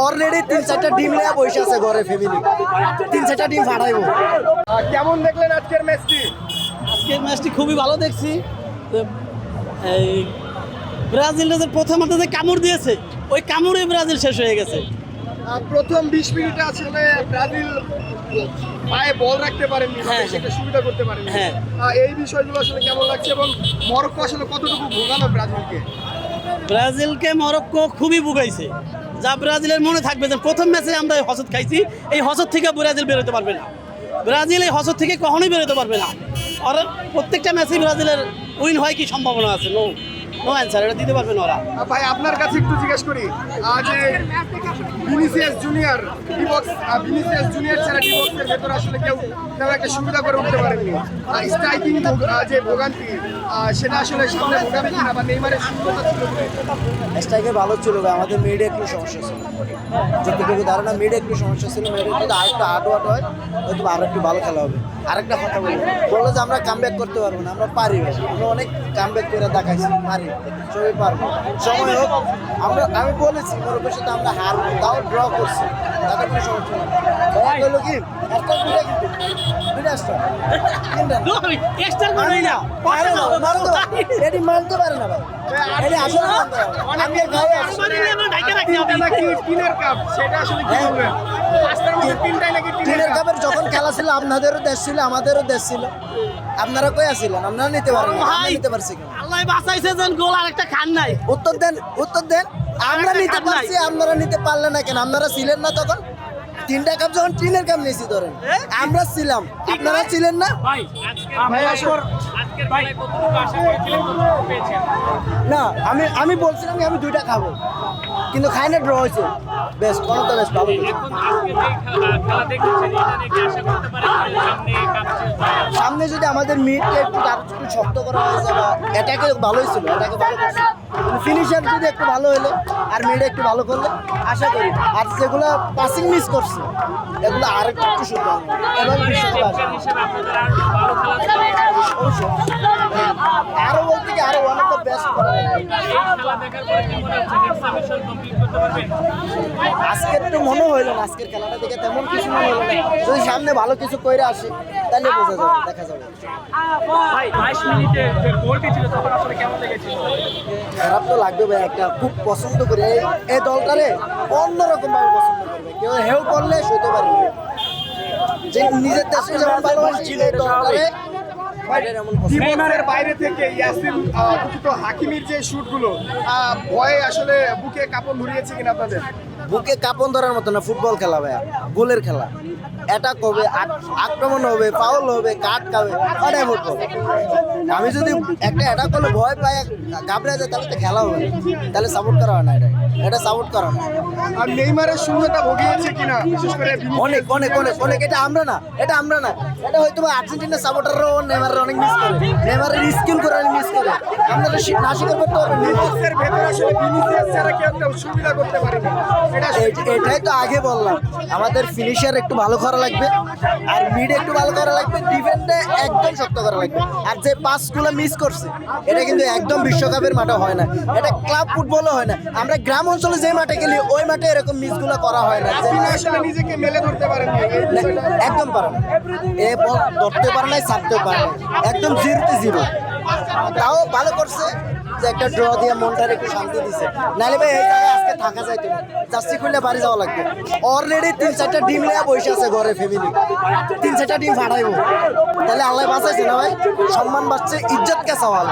Already 3-4টা ডিম নিয়ে বসে আছে ঘরে ফ্যামিলি 3-4টা ডিম ফাটাইবো। কেমন দেখলেন আজকের ম্যাচটি? আজকের ম্যাচটি খুবই ভালো দেখছি। তো এই ব্রাজিলটা যে প্রথমত যে কামড় দিয়েছে ওই কামড়ে ব্রাজিল শেষ হয়ে গেছে। প্রথম 20 মিনিটে আসলে ব্রাজিল পায়ে বল রাখতে পারেননি, হ্যাঁ, সেটা সুবিধা করতে পারেননি। হ্যাঁ। এই বিষয়গুলো আসলে কেমন লাগছে এবং মরক্কো আসলে কতটুকু ভোগালো ব্রাজিলকে? ব্রাজিলকে মরক্কো খুবই বুগাইছে, যা ব্রাজিলের মনে থাকবে যে প্রথম ম্যাচে আমরা এই হসত খাইছি, এই হসত থেকে ব্রাজিল বেরোতে পারবে না। ব্রাজিল এই হসত থেকে কখনোই বেরোতে পারবে না। আর প্রত্যেকটা ম্যাচেই ব্রাজিলের উইন হয় কি সম্ভাবনা আছে? নো নো অ্যান্সার, এটা দিতে পারবে না ওরা। ভাই আপনার কাছে একটু জিজ্ঞেস করি, যে ভিনিসিয়াস জুনিয়র ছাড়া ডিবক্সের ভেতরে আসলে কেউ তেমন একটা সুবিধা করে উঠতে পারেননি। স্ট্রাইকিং যে ভোগান্তি, সেটা আসলে সামনে ভোগাবে কিনা, বা নেইমারের সুন্দরতা ছিল কিনা? স্ট্রাইকে ভালো ছিল ভাই, আমাদের মিডে একটু সমস্যা ছিল, যতটুকু ধারণা মিডে একটু সমস্যা ছিল। মিডে যদি আরেকটু হার্ড হয় হয়তো আরো একটু ভালো খেলা হবে। আরেকটা কথা বললো যে আমরা কামব্যাক করতে পারবো না, আমরা পারি ভাই, আমরা অনেক কামব্যাক করে দেখাইছি, পারি, সবই পারবো। সময় হোক, আমি বলেছি মরক্কোর সাথে আমরা হারবো, তাও ড্র করছি, তাতে কোনো সমস্যা নেই। ভাইয়া কইলো কি একটা দুইটা কিন্তু দুইটা স্টার এক্সট্রা করে না, এটি মানতে পারে না ভাই, এটি আসলে মানতে পারে না। আমি আর ভাই আসলে তিনটা নাকি টিনের কাপ, সেটা আসলে কি বলবেন? পাঁচটার মধ্যে তিনটাই নাকি টিনের টিনের কাপ। কাপের যখন খেলা ছিল আপনাদেরও দেশ ছিল আমাদেরও দেশ ছিল, আপনারা কই আছিলেন? আপনারা নিতে পারেন, আমরা নিতে পারছি কেন? আল্লাহ বাঁচাইছে যেন গোল আরেকটা খান নাই। উত্তর দেন, উত্তর দেন। আমরা নিতে পারছি, আপনারা নিতে পারলেন না কেন? আপনারা ছিলেন না তখন? তিনটা কাপ যখন টিনের কাপ নিয়েছি ধরেন, আমরা ছিলাম, আপনারা ছিলেন না? না, আমি বলছিলাম কি আমি দুইটা খাবো, কিন্তু খাই না, ড্র হয়েছে। Best, one of the best, ভালো। সামনে যদি আমাদের মিডকে একটু একটু শক্ত করা হয়েছে, বা এটাকে ভালোই ছিল, এটাকে ভালো করছে, ফিনিশার যদি একটু ভালো হলো আর মিডে একটু ভালো করলে আশা করি। আর যেগুলো পাসিং মিস করছে এগুলো আর একটু সুন্দর হবে এবং বিশ্বকাপ আসবে। আরো বলতে কি আরো ওয়ান অফ দ্য বেস্ট করা আজকের একটু মনে হইলো না, আজকের খেলাটা দেখে তেমন কিছু মনে হলো না। যদি সামনে ভালো কিছু কইরে আসে তাহলে বোঝা যাবে, দেখা যাবে। খারাপ তো লাগবে ভাই, একটা খুব পছন্দ করি এই দলটারে, অন্যরকম ভাবে পছন্দ করবে, কেউ হেউ করলে সইতে পারবে, যে নিজের দেশে যেমন ভালোবাসি এই দলটারে ডিবক্সের বাইরে থেকে ইয়াসিন হাকিমির যে শুটগুলো, ভয়ে আসলে বুকে কাঁপন ধরিয়েছে কিনা আপনাদের? বুকে কাঁপন ধরার মতো না, ফুটবল খেলা ভাইয়া, গোলের খেলা। অ্যাটাক হবে, আক্রমণ হবে, ফাউল হবে, কাট খাবে, ওটাই ফুটবল। আমি যদি একটা অ্যাটাক করলে ভয় পাই, ঘাবড়ে যায়, তাহলে তো খেলা হবে না, তাহলে সাপোর্ট করা হয় না, এটা সাপোর্ট করা হয় না। আর নেইমারের শূন্যতা ভুগিয়েছে কিনা, বিশেষ করে অনেক অনেক অনেক অনেক, এটা আমরা না, এটা হয়তো আর্জেন্টিনার সাপোর্টাররাও নেইমারের অনেক মিস করে, নেইমারের স্কিল করে অনেক মিস করে। আমরা তো না স্বীকার করতে পারবো, ডিবক্সের ভেতরে আসলে ভিনিসিয়াস ছাড়া কেউ একটা সুবিধা করতে পারেনি। এটাই তো আগে বললাম, আমাদের ফিনিশার একটু ভালো করা লাগবে, আর মিড একটু ভালো করা লাগবে, ডিফেন্ডে একদম শক্ত করা লাগবে। আর যে পাসগুলো মিস করছে এটা কিন্তু একদম বিশ্বকাপের মাঠে হয় না, এটা ক্লাব ফুটবলও হয় না। আমরা গ্রাম অঞ্চলে যে মাঠে গেলি ওই মাঠে এরকম মিসগুলো করা হয় না। আসলে নিজেকে মেলে ধরতে পারেনি, একদম পারে না, এ বল ধরতে পারে না, ছাড়তেও পারে না, একদম 0-0। তাও ভালো করছে যে একটা ড্র দিয়ে মনটার একটু শান্তি দিছে, নাহলে ভাই এই জায়গায় আজকে থাকা যাইতো না, জার্সি খুললে বাড়ি যাওয়া লাগবে। অলরেডি 3-4টা ডিম নিয়ে বসে আছে ঘরে ফ্যামিলি, 3-4টা ডিম ফাটাইবো, তাহলে আল্লাহ বাঁচাইছে না ভাই, সম্মান বাড়ছে, ইজ্জত কে সওয়াল।